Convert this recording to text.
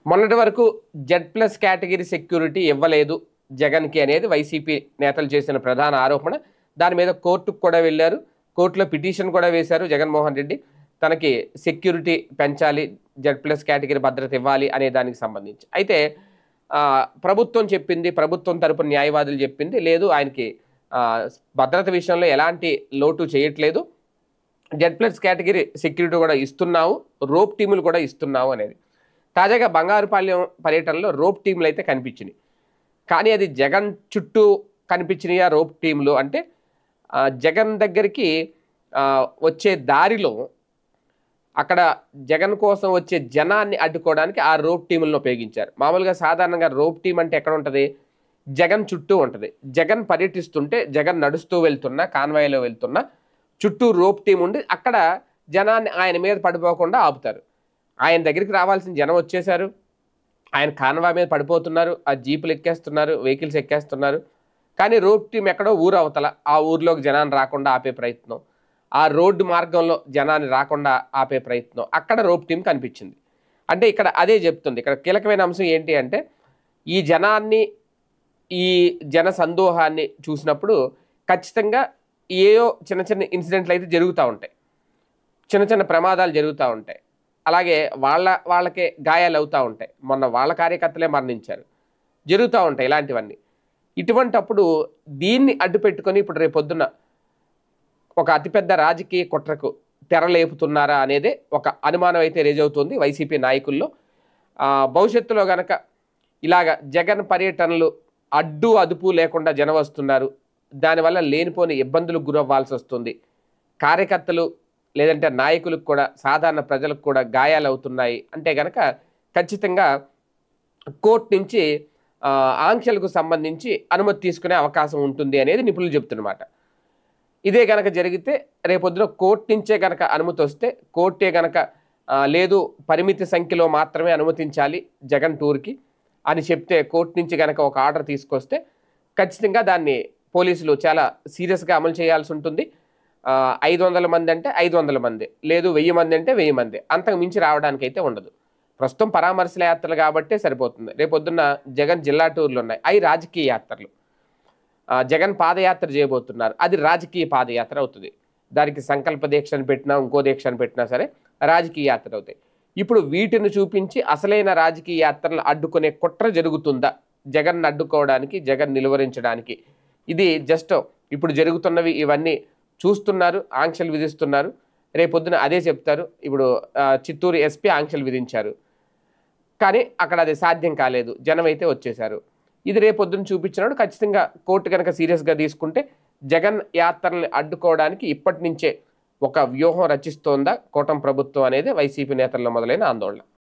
మొన్నటి వరకు Z+ category security ఇవ్వలేదు జగన్కి అనేది వైసీపీ నేతలు చేసిన ప్రధాన ఆరోపణ. దాని మీద కోర్టుకు కూడా వెళ్ళారు. కోర్టులో పిటిషన్ కూడా వేశారు జగన్మోహన్ రెడ్డి. తనకి సెక్యూరిటీ పెంచాలి, Z+ కేటగిరీ భద్రత ఇవ్వాలి అనే దానికి సంబంధించి. అయితే ప్రభుత్వం చెప్పింది, ప్రభుత్వం తరపున న్యాయవాదులు చెప్పింది లేదు, ఆయనకి భద్రత విషయంలో ఎలాంటి లోటు చేయట్లేదు, Z+ కేటగిరీ సెక్యూరిటీ కూడా ఇస్తున్నాము, రోప్ టీములు కూడా ఇస్తున్నాము అనేది. తాజాగా బంగారుపాలెం పర్యటనలో రోప్ టీములు అయితే కనిపించినాయి. కానీ అది జగన్ చుట్టూ కనిపించినాయా రోప్ టీములు అంటే జగన్ దగ్గరికి వచ్చే దారిలో అక్కడ జగన్ కోసం వచ్చే జనాన్ని అడ్డుకోవడానికి ఆ రోప్ టీములను ఉపయోగించారు. మామూలుగా సాధారణంగా రోప్ టీం అంటే ఎక్కడ ఉంటుంది? జగన్ చుట్టూ ఉంటుంది. జగన్ పర్యటిస్తుంటే, జగన్ నడుస్తూ వెళ్తున్నా, కాన్వాయ్లో వెళ్తున్నా చుట్టూ రోప్ టీం ఉండి అక్కడ జనాన్ని ఆయన మీద పడిపోకుండా ఆపుతారు. ఆయన దగ్గరికి రావాల్సిన జనం వచ్చేశారు, ఆయన కాన్వాయ్ మీద పడిపోతున్నారు, ఆ జీపులు ఎక్కేస్తున్నారు, వెహికల్స్ ఎక్కేస్తున్నారు. కానీ రోప్ టీం ఎక్కడో ఊరు అవతల, ఆ ఊర్లోకి జనాన్ని రాకుండా ఆపే ప్రయత్నం, ఆ రోడ్డు మార్గంలో జనాన్ని రాకుండా ఆపే ప్రయత్నం, అక్కడ రోప్ టీం కనిపించింది. అంటే ఇక్కడ అదే చెప్తుంది. ఇక్కడ కీలకమైన అంశం ఏంటి అంటే ఈ జనాన్ని, ఈ జన సందోహాన్ని చూసినప్పుడు ఖచ్చితంగా ఏయో చిన్న చిన్న ఇన్సిడెంట్లు అయితే జరుగుతూ ఉంటాయి, చిన్న చిన్న ప్రమాదాలు జరుగుతూ ఉంటాయి, అలాగే వాళ్ళకే గాయాలు అవుతూ ఉంటాయి. మొన్న వాళ్ళ కార్యకర్తలే మరణించారు, జరుగుతూ ఉంటాయి ఇలాంటివన్నీ. ఇటువంటప్పుడు దీన్ని అడ్డు పెట్టుకొని ఇప్పుడు రేపొద్దున ఒక అతిపెద్ద రాజకీయ కుట్రకు తెరలేపుతున్నారా అనేదే ఒక అనుమానం అయితే రేజ్ అవుతుంది వైసీపీ నాయకుల్లో. భవిష్యత్తులో గనక ఇలాగ జగన్ పర్యటనలు అడ్డు అదుపు లేకుండా జనం వస్తున్నారు, దానివల్ల లేనిపోని ఇబ్బందులకు గురవ్వాల్సి వస్తుంది, కార్యకర్తలు లేదంటే నాయకులకు కూడా, సాధారణ ప్రజలకు కూడా గాయాలు అవుతున్నాయి అంటే కనుక ఖచ్చితంగా కోర్టు నుంచి ఆంక్షలకు సంబంధించి అనుమతి తీసుకునే అవకాశం ఉంటుంది అనేది నిపుణులు చెప్తున్నమాట. ఇదే కనుక జరిగితే రేపొద్దున కోర్టు నుంచే కనుక అనుమతి వస్తే, కోర్టే కనుక లేదు పరిమితి సంఖ్యలో మాత్రమే అనుమతించాలి జగన్ టూర్కి అని చెప్తే, కోర్టు నుంచి కనుక ఒక ఆర్డర్ తీసుకొస్తే ఖచ్చితంగా దాన్ని పోలీసులు చాలా సీరియస్గా అమలు చేయాల్సి ఉంటుంది. 500 మంది అంటే 500 మంది, లేదు 1000 మంది అంటే 1000 మంది, అంతకు మించి రావడానికి అయితే ఉండదు. ప్రస్తుతం పరామర్శల యాత్రలు కాబట్టే సరిపోతుంది. రేపొద్దున్న జగన్ జిల్లా టూర్లు ఉన్నాయి, అవి రాజకీయ యాత్రలు. జగన్ పాదయాత్ర చేయబోతున్నారు, అది రాజకీయ పాదయాత్ర అవుతుంది. దానికి సంకల్ప దీక్షను పెట్టినా, ఇంకో దీక్షను పెట్టినా సరే రాజకీయ యాత్ర అవుతాయి. ఇప్పుడు వీటిని చూపించి అసలైన రాజకీయ యాత్రలను అడ్డుకునే కుట్ర జరుగుతుందా జగన్ అడ్డుకోవడానికి, జగన్ నిలువరించడానికి? ఇది జస్ట్ ఇప్పుడు జరుగుతున్నవి ఇవన్నీ చూస్తున్నారు, ఆంక్షలు విధిస్తున్నారు, రేపొద్దున అదే చెప్తారు. ఇప్పుడు చిత్తూరు ఎస్పీ ఆంక్షలు విధించారు, కానీ అక్కడ అది సాధ్యం కాలేదు, జనం అయితే వచ్చేశారు. ఇది రేపొద్దున చూపించినప్పుడు ఖచ్చితంగా కోర్టు కనుక సీరియస్గా తీసుకుంటే జగన్ యాత్రల్ని అడ్డుకోవడానికి ఇప్పటి నుంచే ఒక వ్యూహం రచిస్తోందా కూటమి ప్రభుత్వం అనేది వైసీపీ నేతల్లో మొదలైన ఆందోళన.